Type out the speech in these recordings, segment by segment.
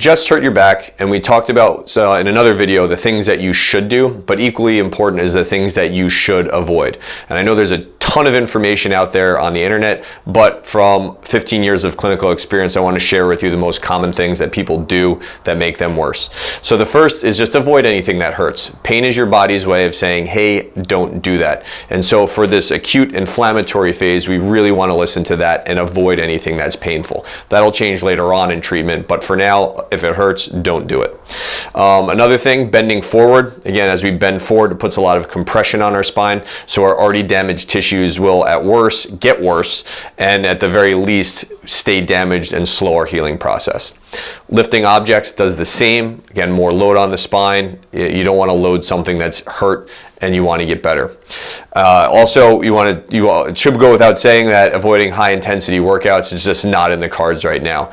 Just hurt your back, and we talked about in another video the things that you should do, but equally important is the things that you should avoid. And I know there's a ton of information out there on the internet, but from 15 years of clinical experience, I want to share with you the most common things that people do that make them worse. So the first is just avoid anything that hurts. Pain is your body's way of saying, hey, don't do that. And so for this acute inflammatory phase, we really want to listen to that and avoid anything that's painful. That'll change later on in treatment, but for now, if it hurts, don't do it. Another thing, bending forward. Again, as we bend forward, it puts a lot of compression on our spine, so our already damaged tissues will at worst get worse, and at the very least stay damaged and slow our healing process. Lifting objects does the same. Again, more load on the spine. You don't want to load something that's hurt, and you want to get better. Also, it should go without saying that avoiding high intensity workouts is just not in the cards right now.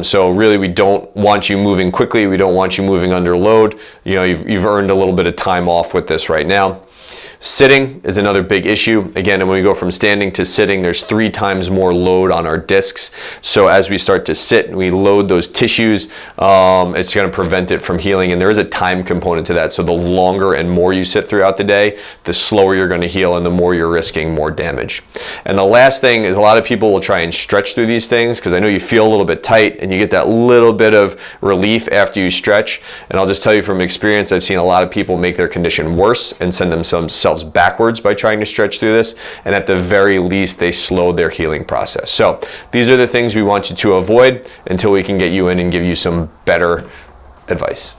So really, we don't want you moving quickly. We don't want you moving under load. You've earned a little bit of time off with this right now. Sitting is another big issue. Again, when we go from standing to sitting, there's 3 times more load on our discs. So as we start to sit and we load those tissues, it's going to prevent it from healing. And there is a time component to that. So the longer and more you sit throughout the day, the slower you're going to heal and the more you're risking more damage. And the last thing is a lot of people will try and stretch through these things because I know you feel a little bit tight and you get that little bit of relief after you stretch. And I'll just tell you from experience, I've seen a lot of people make their condition worse and send themselves backwards by trying to stretch through this, and at the very least they slow their healing process. So these are the things we want you to avoid until we can get you in and give you some better advice.